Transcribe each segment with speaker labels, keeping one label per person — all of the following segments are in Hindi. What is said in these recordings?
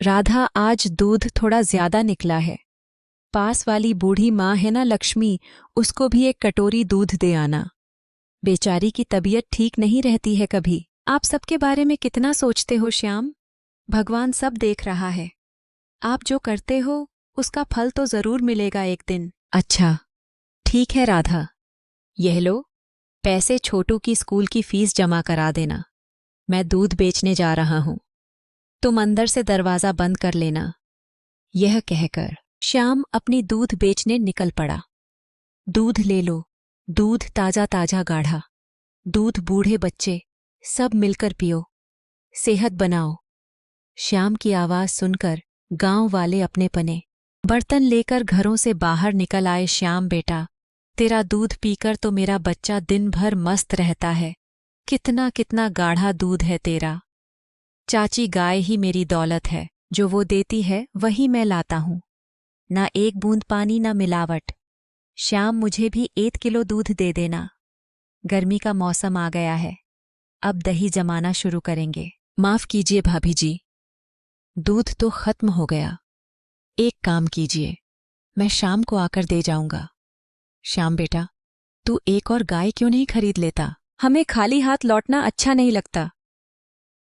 Speaker 1: राधा, आज दूध थोड़ा ज्यादा निकला है। पास वाली बूढ़ी माँ है ना लक्ष्मी, उसको भी एक कटोरी दूध दे आना। बेचारी की तबीयत ठीक नहीं रहती है कभी। आप सबके बारे में कितना सोचते हो श्याम? भगवान सब देख रहा है। आप जो करते हो उसका फल तो जरूर मिलेगा एक दिन। अच्छा, ठीक है राधा, यह लो, पैसे छोटू की स्कूल की फीस जमा करा देना। मैं दूध बेचने जा रहा हूं, तुम अंदर से दरवाजा बंद कर लेना। यह कहकर श्याम अपनी दूध बेचने निकल पड़ा। दूध ले लो, दूध ताजा ताजा गाढ़ा, दूध बूढ़े बच्चे सब मिलकर पियो, सेहत बनाओ। श्याम की आवाज सुनकर गांव वाले अपने पने बर्तन लेकर घरों से बाहर निकल आए। श्याम बेटा, तेरा दूध पीकर तो मेरा बच्चा दिन भर मस्त रहता है। कितना कितना गाढ़ा दूध है तेरा। चाची, गाय ही मेरी दौलत है, जो वो देती है वही मैं लाता हूं। ना एक बूंद पानी ना मिलावट। श्याम, मुझे भी 1 किलो दूध दे देना। गर्मी का मौसम आ गया है, अब दही जमाना शुरू करेंगे। माफ कीजिए भाभी जी, दूध तो खत्म हो गया। एक काम कीजिए, मैं शाम को आकर दे जाऊंगा। श्याम बेटा, तू एक और गाय क्यों नहीं खरीद लेता? हमें खाली हाथ लौटना अच्छा नहीं लगता।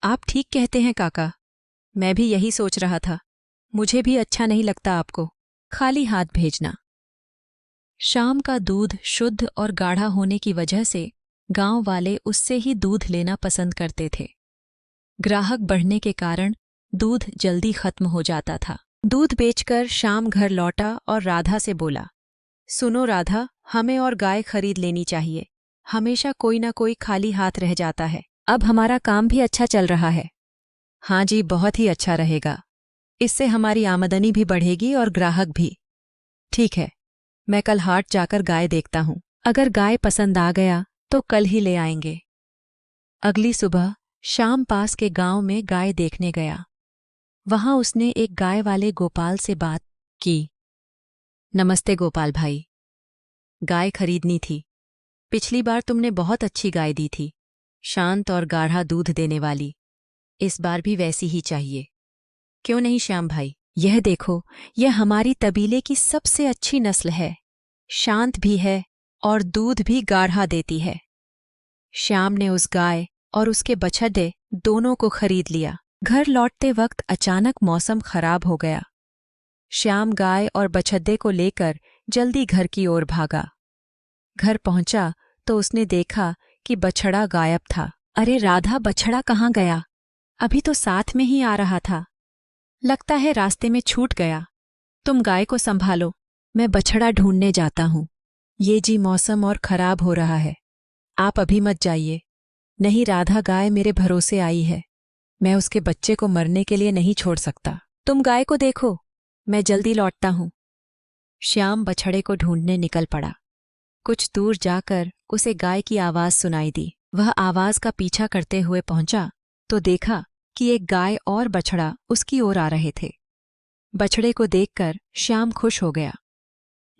Speaker 1: आप ठीक कहते हैं काका, मैं भी यही सोच रहा था। मुझे भी अच्छा नहीं लगता आपको खाली हाथ भेजना। शाम का दूध शुद्ध और गाढ़ा होने की वजह से गांव वाले उससे ही दूध लेना पसंद करते थे। ग्राहक बढ़ने के कारण दूध जल्दी खत्म हो जाता था। दूध बेचकर शाम घर लौटा और राधा से बोला, सुनो राधा, हमें और गाय खरीद लेनी चाहिए। हमेशा कोई ना कोई खाली हाथ रह जाता है। अब हमारा काम भी अच्छा चल रहा है। हाँ जी, बहुत ही अच्छा रहेगा। इससे हमारी आमदनी भी बढ़ेगी और ग्राहक भी। ठीक है, मैं कल हाट जाकर गाय देखता हूँ। अगर गाय पसंद आ गया तो कल ही ले आएंगे। अगली सुबह शाम पास के गांव में गाय देखने गया। वहां उसने एक गाय वाले गोपाल से बात की। नमस्ते गोपाल भाई, गाय खरीदनी थी। पिछली बार तुमने बहुत अच्छी गाय दी थी, शांत और गाढ़ा दूध देने वाली। इस बार भी वैसी ही चाहिए। क्यों नहीं श्याम भाई, यह देखो, यह हमारी तबीले की सबसे अच्छी नस्ल है। शांत भी है और दूध भी गाढ़ा देती है। श्याम ने उस गाय और उसके बछड़े दोनों को खरीद लिया। घर लौटते वक्त अचानक मौसम खराब हो गया। श्याम गाय और बछड़े को लेकर जल्दी घर की ओर भागा। घर पहुंचा तो उसने देखा कि बछड़ा गायब था। अरे राधा, बछड़ा कहाँ गया? अभी तो साथ में ही आ रहा था। लगता है रास्ते में छूट गया। तुम गाय को संभालो, मैं बछड़ा ढूंढने जाता हूं। ये जी, मौसम और खराब हो रहा है, आप अभी मत जाइए। नहीं राधा, गाय मेरे भरोसे आई है, मैं उसके बच्चे को मरने के लिए नहीं छोड़ सकता। तुम गाय को देखो, मैं जल्दी लौटता हूं। श्याम बछड़े को ढूंढने निकल पड़ा। कुछ दूर जाकर उसे गाय की आवाज सुनाई दी। वह आवाज का पीछा करते हुए पहुंचा तो देखा कि एक गाय और बछड़ा उसकी ओर आ रहे थे। बछड़े को देखकर श्याम खुश हो गया।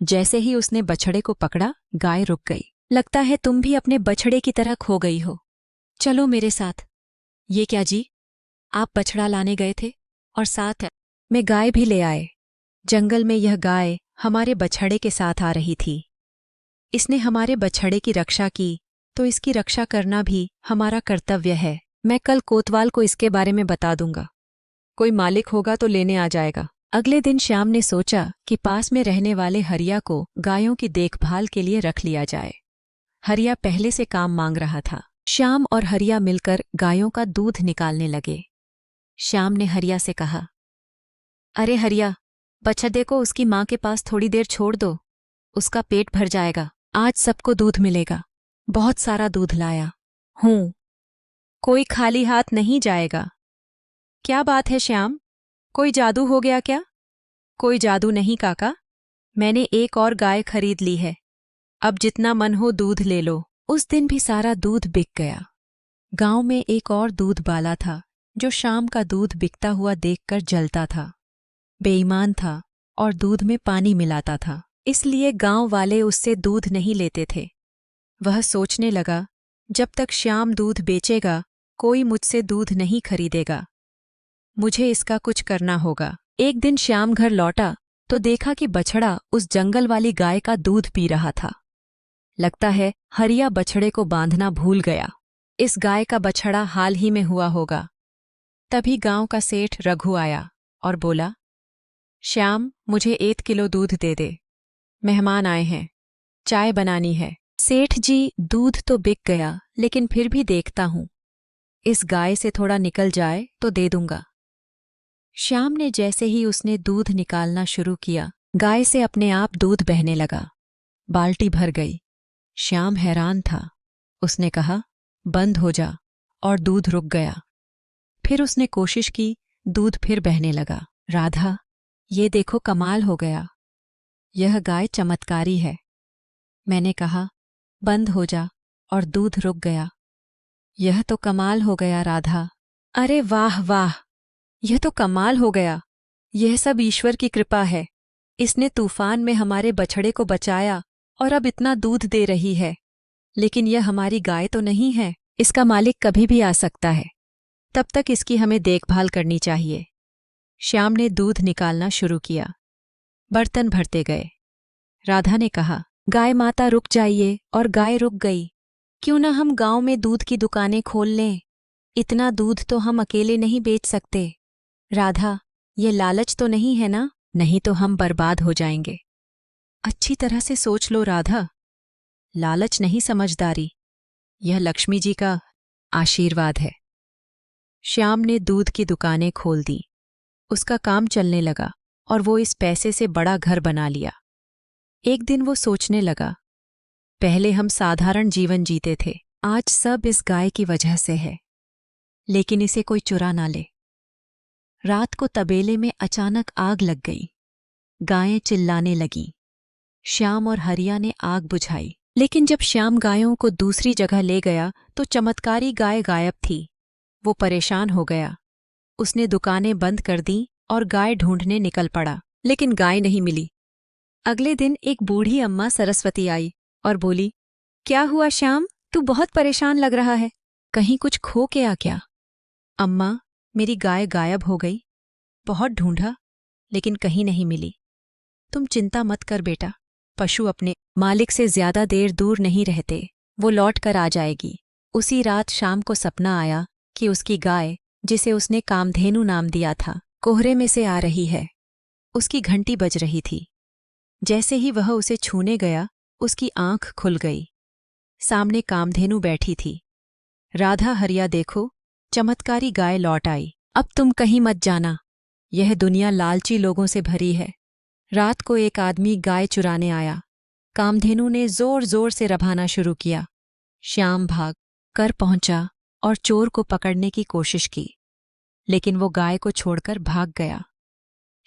Speaker 1: जैसे ही उसने बछड़े को पकड़ा, गाय रुक गई। लगता है तुम भी अपने बछड़े की तरह खो गई हो, चलो मेरे साथ। ये क्या जी, आप बछड़ा लाने गए थे और साथ में गाय भी ले आए? जंगल में यह गाय हमारे बछड़े के साथ आ रही थी। इसने हमारे बछड़े की रक्षा की, तो इसकी रक्षा करना भी हमारा कर्तव्य है। मैं कल कोतवाल को इसके बारे में बता दूंगा, कोई मालिक होगा तो लेने आ जाएगा। अगले दिन श्याम ने सोचा कि पास में रहने वाले हरिया को गायों की देखभाल के लिए रख लिया जाए। हरिया पहले से काम मांग रहा था। श्याम और हरिया मिलकर गायों का दूध निकालने लगे। श्याम ने हरिया से कहा, अरे हरिया, बछड़े को उसकी माँ के पास थोड़ी देर छोड़ दो, उसका पेट भर जाएगा। आज सबको दूध मिलेगा। बहुत सारा दूध लाया हूँ, कोई खाली हाथ नहीं जाएगा। क्या बात है श्याम, कोई जादू हो गया क्या? कोई जादू नहीं काका, मैंने एक और गाय खरीद ली है। अब जितना मन हो दूध ले लो। उस दिन भी सारा दूध बिक गया। गांव में एक और दूध बाला था, जो शाम का दूध बिकता हुआ देखकर जलता था। बेईमान था और दूध में पानी मिलाता था, इसलिए गांव वाले उससे दूध नहीं लेते थे। वह सोचने लगा, जब तक श्याम दूध बेचेगा कोई मुझसे दूध नहीं खरीदेगा। मुझे इसका कुछ करना होगा। एक दिन श्याम घर लौटा तो देखा कि बछड़ा उस जंगल वाली गाय का दूध पी रहा था। लगता है हरिया बछड़े को बांधना भूल गया। इस गाय का बछड़ा हाल ही में हुआ होगा। तभी गांव का सेठ रघु आया और बोला, श्याम, मुझे 1 किलो दूध दे दे, मेहमान आए हैं, चाय बनानी है। सेठ जी, दूध तो बिक गया, लेकिन फिर भी देखता हूं, इस गाय से थोड़ा निकल जाए तो दे दूंगा। श्याम ने जैसे ही उसने दूध निकालना शुरू किया, गाय से अपने आप दूध बहने लगा। बाल्टी भर गई। श्याम हैरान था। उसने कहा, बंद हो जा, और दूध रुक गया। फिर उसने कोशिश की, दूध फिर बहने लगा। राधा, ये देखो, कमाल हो गया, यह गाय चमत्कारी है। मैंने कहा, बंद हो जा, और दूध रुक गया। यह तो कमाल हो गया राधा। अरे वाह वाह, यह तो कमाल हो गया। यह सब ईश्वर की कृपा है। इसने तूफान में हमारे बछड़े को बचाया और अब इतना दूध दे रही है। लेकिन यह हमारी गाय तो नहीं है, इसका मालिक कभी भी आ सकता है। तब तक इसकी हमें देखभाल करनी चाहिए। श्याम ने दूध निकालना शुरू किया। बर्तन भरते गए। राधा ने कहा, गाय माता रुक जाइए, और गाय रुक गई। क्यों न हम गांव में दूध की दुकानें खोल लें? इतना दूध तो हम अकेले नहीं बेच सकते। राधा, ये लालच तो नहीं है ना? नहीं तो हम बर्बाद हो जाएंगे। अच्छी तरह से सोच लो राधा, लालच नहीं, समझदारी। यह लक्ष्मी जी का आशीर्वाद है। श्याम ने दूध की दुकानें खोल दी। उसका काम चलने लगा और वो इस पैसे से बड़ा घर बना लिया। एक दिन वो सोचने लगा, पहले हम साधारण जीवन जीते थे, आज सब इस गाय की वजह से है। लेकिन इसे कोई चुरा ना ले। रात को तबेले में अचानक आग लग गई। गायें चिल्लाने लगीं। श्याम और हरिया ने आग बुझाई, लेकिन जब श्याम गायों को दूसरी जगह ले गया तो चमत्कारी गाय गायब थी। वो परेशान हो गया। उसने दुकानें बंद कर दीं और गाय ढूंढने निकल पड़ा, लेकिन गाय नहीं मिली। अगले दिन एक बूढ़ी अम्मा सरस्वती आई और बोली, क्या हुआ श्याम, तू बहुत परेशान लग रहा है, कहीं कुछ खो के आ क्या? अम्मा, मेरी गाय गायब हो गई। बहुत ढूंढा, लेकिन कहीं नहीं मिली। तुम चिंता मत कर बेटा, पशु अपने मालिक से ज्यादा देर दूर नहीं रहते, वो लौट कर आ जाएगी। उसी रात शाम को सपना आया कि उसकी गाय, जिसे उसने कामधेनु नाम दिया था, कोहरे में से आ रही है। उसकी घंटी बज रही थी। जैसे ही वह उसे छूने गया, उसकी आंख खुल गई। सामने कामधेनु बैठी थी। राधा, हरिया देखो, चमत्कारी गाय लौट आई। अब तुम कहीं मत जाना, यह दुनिया लालची लोगों से भरी है। रात को एक आदमी गाय चुराने आया। कामधेनु ने जोर जोर से रभाना शुरू किया। श्याम भाग कर पहुंचा और चोर को पकड़ने की कोशिश की, लेकिन वो गाय को छोड़कर भाग गया।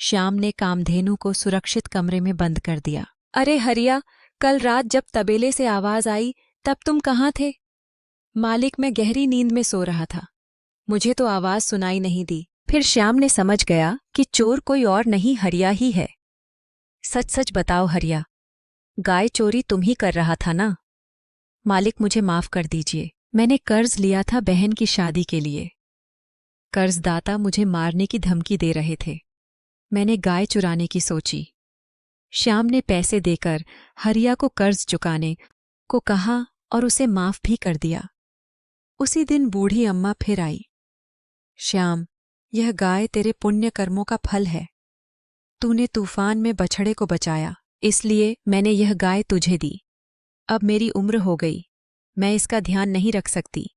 Speaker 1: श्याम ने कामधेनु को सुरक्षित कमरे में बंद कर दिया। अरे हरिया, कल रात जब तबेले से आवाज आई तब तुम कहाँ थे? मालिक, मैं गहरी नींद में सो रहा था, मुझे तो आवाज सुनाई नहीं दी। फिर श्याम ने समझ गया कि चोर कोई और नहीं, हरिया ही है। सच सच बताओ हरिया, गाय चोरी तुम ही कर रहा था ना? मालिक, मुझे माफ कर दीजिए, मैंने कर्ज लिया था बहन की शादी के लिए। कर्जदाता मुझे मारने की धमकी दे रहे थे, मैंने गाय चुराने की सोची। श्याम ने पैसे देकर हरिया को कर्ज चुकाने को कहा और उसे माफ भी कर दिया। उसी दिन बूढ़ी अम्मा फिर आई। श्याम, यह गाय तेरे पुण्य कर्मों का फल है। तूने तूफान में बछड़े को बचाया, इसलिए मैंने यह गाय तुझे दी। अब मेरी उम्र हो गई, मैं इसका ध्यान नहीं रख सकती।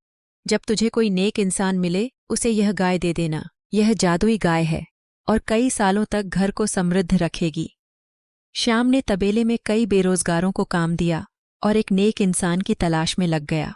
Speaker 1: जब तुझे कोई नेक इंसान मिले, उसे यह गाय दे देना। यह जादुई गाय है और कई सालों तक घर को समृद्ध रखेगी। श्याम ने तबेले में कई बेरोजगारों को काम दिया और एक नेक इंसान की तलाश में लग गया।